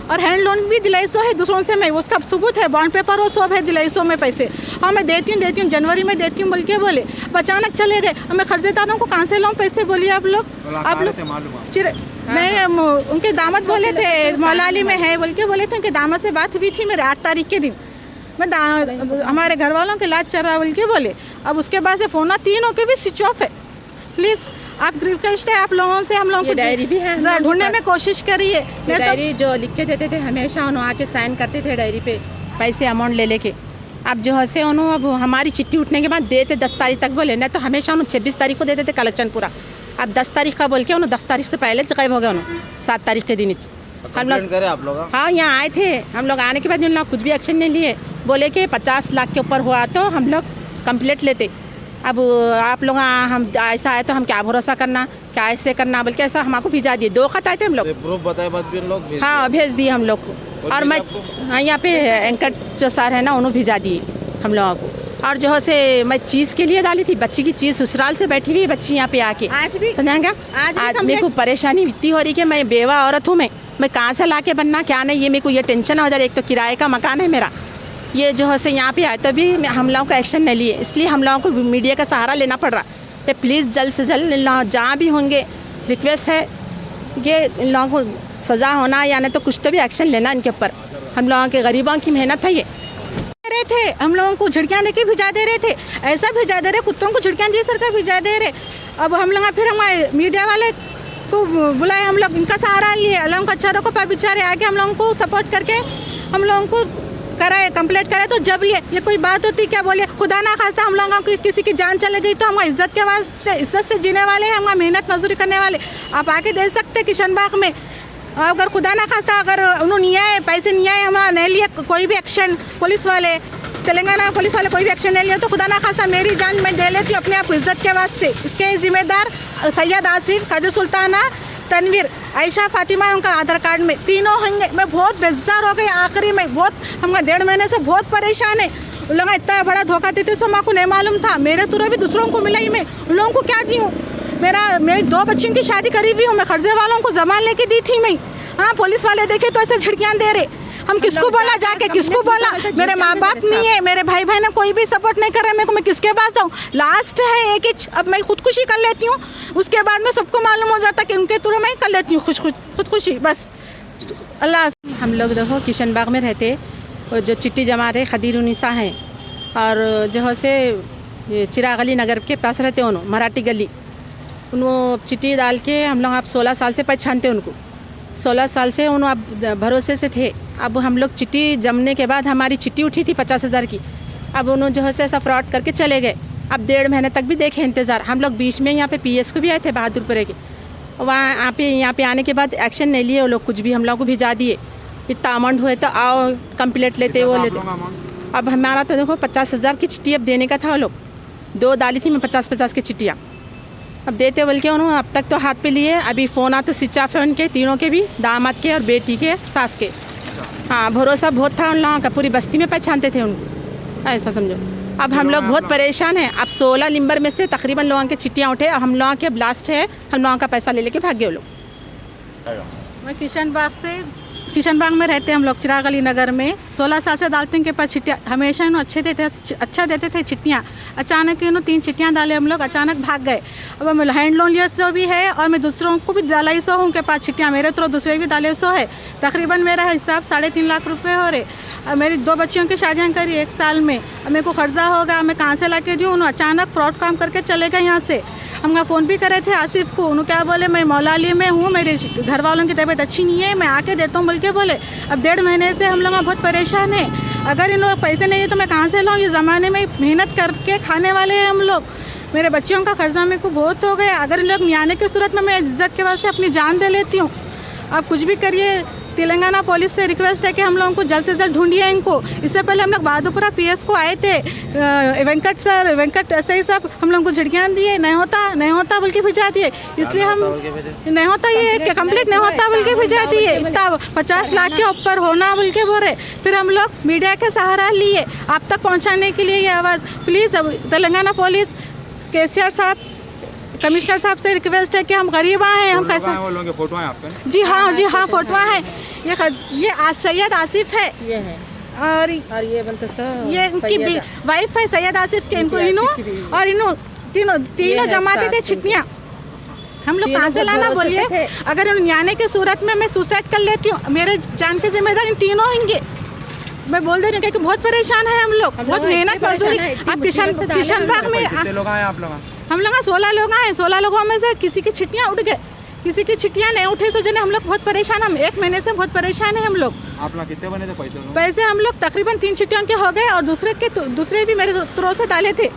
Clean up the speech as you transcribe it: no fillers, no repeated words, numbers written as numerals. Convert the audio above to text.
और hand loan भी दिलाई सो है दूसरों से, मैं उसका सबूत है, बॉन्ड पेपर और सब है, दिलाई सो में पैसे। हाँ मैं देती हूँ जनवरी में देती हूँ बोल के बोले, अब अचानक चले गए। अब मैं कर्जेदारों को कहाँ से लाऊं पैसे, बोलिए आप लोग। नहीं उनके दामाद बोले थे मौलाली में है बोल के बोले थे, उनके दामाद से बात हुई थी मेरे 8 तारीख के दिन। मैं हमारे घर वालों के इलाज चल रहा बोल के बोले। अब उसके बाद से फ़ोन तीनों के भी स्विच ऑफ है। प्लीज़ आप रिक्वेस्ट है आप लोगों से, हम लोगों को डायरी भी है, ढूंढने में कोशिश करिए। डायरी जो लिख के देते थे हमेशा उन्होंने आके साइन करते थे डायरी पे, पैसे अमाउंट ले लेके। अब जो है से उन्होंने अब हमारी चिट्ठी उठने के बाद देते 10 तारीख तक बोले, नहीं तो हमेशा उन्होंने 26 तारीख को देते थे कलेक्शन पूरा। अब 10 तारीख का बोल के उन्होंने 10 तारीख से पहले गायब हो गया उन्होंने 7 तारीख के दिन। हम लोग करे आप लोग? हाँ यहाँ आए थे हम लोग, आने के बाद उन लोग कुछ भी एक्शन नहीं लिए, बोले कि 50 लाख के ऊपर हुआ तो हम लोग कंप्लेंट लेते। अब आप लोग हम ऐसा आए तो हम क्या भरोसा करना, क्या ऐसे करना बोल के ऐसा हमको भिजा दिए। 2 खत आए थे हम लोग, प्रूफ बताए बाद भी लोग हाँ भेज दिए हम लोग को। और मैं हाँ यहाँ पे एंकर जो सर है ना उन्होंने भिजा दिए हम लोगों को। और जो है से मैं चीज़ के लिए डाली थी, बच्ची की चीज़ ससुराल से बैठी हुई है बच्ची यहाँ पे आके, आज भी समझा क्या। आज मेरे को परेशानी इतनी हो रही कि मैं बेवा औरत हूँ, मैं कहाँ से ला के बनना क्या नहीं, ये मेरे को ये टेंशन हो जा रही। एक तो किराए का मकान है मेरा, ये जो है से यहाँ पे आए तभी हम लोगों को एक्शन नहीं लिए, इसलिए हम लोगों को मीडिया का सहारा लेना पड़ रहा है। प्लीज़ जल्द से जल्द जहाँ भी होंगे रिक्वेस्ट है कि इन लोगों को सज़ा होना या नहीं तो कुछ तो भी एक्शन लेना इनके ऊपर। हम लोगों के गरीबों की मेहनत है ये। थे हम लोगों को झिड़कियाँ दे के भिजा दे रहे थे, ऐसा भिजा दे रहे, कुत्तों को झिड़कियाँ दी सरकार भिजा दे रहे। अब हम लोग फिर हमारे मीडिया वाले को बुलाए, हम लोग इनका सहारा लिए, अल्लाह का अच्छा रखो पर बेचारे आगे हम लोगों को सपोर्ट करके हम लोगों को कराए कंप्लेंट करे। तो जब ये कोई बात होती क्या बोले, खुदा ना खास्ता हम लोगों की किसी की जान चले गई तो हम इज्जत के वास्ते इज्जत से जीने वाले हैं, हम मेहनत मजदूरी करने वाले। आप आके दे सकते किशन बाग में, अगर खुदा ना खास्ता अगर उन्होंने नहीं आए पैसे नहीं आए, हमारा नहीं लिए कोई भी एक्शन, पुलिस वाले तेलंगाना पुलिस वाले कोई भी एक्शन नहीं लिया तो खुदा ना खास्ता मेरी जान मैं दे लेती हूँ अपने आप इज्जत के वास्ते। इसके जिम्मेदार सैयद आसिफ, खजर सुल्ताना, तनवीर, आयशा, फातिमा, उनका आधार कार्ड में तीनों होंगे। मैं बहुत बेजार हो गई आखिरी में, बहुत हम 1.5 महीने से बहुत परेशान है। उन लोग इतना बड़ा धोखा देते सो माँ को नहीं मालूम था, मेरे तुरंत भी दूसरों को मिला ही मैं उन लोगों को क्या दी हूँ। मेरी 2 बच्चियों की शादी करी हुई हूँ, मैं कर्जे वालों को जमान लेके दी थी मैं। हाँ पुलिस वाले देखे तो ऐसे झिड़कियाँ दे रहे, हम किसको बोला जाके, किसको बोला, मेरे माँ बाप नहीं है, मेरे भाई बहन कोई भी सपोर्ट नहीं कर रहे मेरे को, मैं किसके पास जाऊँ। लास्ट है एक ही, अब मैं खुदकुशी कर लेती हूँ, उसके बाद में सबको मालूम हो जाता कि उनके थ्रू मैं कर लेती हूँ खुदकुशी बस। अल्लाह। हम लोग देखो किशन बाग में रहते, जो चिट्ठी जमा रहे खदीर उन्नीसा हैं, और जो है से चिराग अली नगर के पास रहते उन्होंने मराठी गली, उन्होंने चिट्ठी डाल के हम लोग आप 16 साल से पहचानते उनको, 16 साल से उन्होंने आप भरोसे से थे। अब हम लोग चिट्ठी जमने के बाद हमारी चिट्ठी उठी थी 50,000 की, अब उन्होंने जो है ऐसा फ्रॉड करके चले गए। अब 1.5 महीने तक भी देखे इंतज़ार, हम लोग बीच में यहाँ पे PS को भी आए थे बहादुरपुरे के, वहाँ यहाँ पे आने के बाद एक्शन नहीं लिए वो लोग कुछ भी, हम लोग को भिजा दिए। इतना अमाउंट हुए तो आओ कंप्लेंट लेते वो लेते। अब हमारा तो देखो 50,000 की चिट्ठी अब देने का था, वो लोग 2 डाली थी मैं 50-50 की चिट्ठियाँ, अब देते बोल के उन्होंने अब तक तो हाथ पे लिए। अभी फ़ोन आता तो स्विच ऑफ है उनके तीनों के भी, दामाद के और बेटी के सास के। हाँ भरोसा बहुत था उन लोगों का, पूरी बस्ती में पहचानते थे उनको, ऐसा समझो। अब हम लोग बहुत परेशान हैं। अब 16 नंबर में से तकरीबन लोगों के चिट्ठियाँ उठे, हम लोगों के ब्लास्ट है, हम लोगों का पैसा ले लेके भाग गए वो लोग। मैं किशन बाग में रहते हैं हम लोग, चिराग अली नगर में। 16 साल से डालते हैं के पास चिट्ठियाँ, हमेशा इन्होंने अच्छा देते थे चिट्ठियाँ। अचानक इन्होंने 3 चिट्ठियाँ डाले, हम लोग अचानक भाग गए। अब मैं हैंड लोन लिया सो भी है और मैं दूसरों को भी डाला सो हूँ, उनके पास चिट्ठियाँ मेरे तो दूसरे भी डाले सो है। तकरीबन मेरा हिसाब 3.5 लाख रुपये हो रहे। अब मेरी 2 बच्चियों की शादियाँ करी 1 साल में, अब मेरे को कर्जा होगा, मैं कहाँ से ला के दूँ। उन्होंने अचानक फ्रॉड काम करके चले गए यहाँ से। हम फ़ोन भी करे थे आसिफ को, उन्होंने क्या बोले मैं मौलाली में हूँ, मेरे घर वालों की तबीयत अच्छी नहीं है, मैं आके देता हूँ बोल के बोले। अब 1.5 महीने से हम लोग बहुत परेशान हैं। अगर इन लोग पैसे नहीं है तो मैं कहाँ से लाऊँ, ये ज़माने में मेहनत करके खाने वाले हैं हम लोग। मेरे बच्चियों का कर्जा मेरे को बहुत हो गया, अगर इन लोग नहीं आने की सूरत में मैं इज्जत के वास्ते अपनी जान दे लेती हूँ। आप कुछ भी करिए, तेलंगाना पुलिस से रिक्वेस्ट है कि हम लोगों को जल्द से जल्द ढूंढिए इनको। इससे पहले हम लोग बहादुरपुरा PS को आए थे, वेंकट ऐसे ही सब हम लोगों को झिड़कियाँ दिए, नहीं होता बोल के भिजा दिए। इसलिए हम नहीं होता, ये कंप्लीट नहीं होता बोल के भिजा दिए। इतना 50 लाख के ऊपर होना बोल के बोल रहे। फिर हम लोग मीडिया के सहारा लिए आप तक पहुँचाने के लिए ये आवाज़। प्लीज़ तेलंगाना पुलिस, KCR साहब, कमिश्नर साहब से रिक्वेस्ट है कि हम गरीबा हैं, हम कैसे। फोटो है आपके? जी हाँ फ़ोटो है। ये सैयद आसिफ है ये है और ये बनता सब ये इनकी वाइफ है सैयद आसिफ के, इनको इन्हों आसिफ की बीवी। और इन्हों तीनों है जमाते थे सास छिटनियाँ। हम लोग तीनों कहाँ से बहुत लाना भरोसे से बोलिए? थे। अगर न्याय की सूरत में मैं सुसाइड कर लेती हूँ, मेरे जान के जिम्मेदार इन तीनों होंगे। मैं बोल दे रही हूँ कि बहुत परेशान है हम लोग, बहुत लोग मेहनत इतने परेशान मजदूरी। हैं, इतनी अब मुसीबत से डाले किशनबाग में कितने लोग आए आप लोग? हम लोग 16 लोग आए, 16 लोगों में से किसी की छिटियाँ उठ गए, किसी की छिटियाँ नहीं उठी। सो जने हम लोग बहुत परेशान, हम 1 महीने से बहुत परेशान है हम लोग। आप लोग कितने बने थे पैसे? पैसे हम लोग तकरीबन 3 छिटियों के हो गए और दूसरे भी मेरे थ्रो से डाले थे।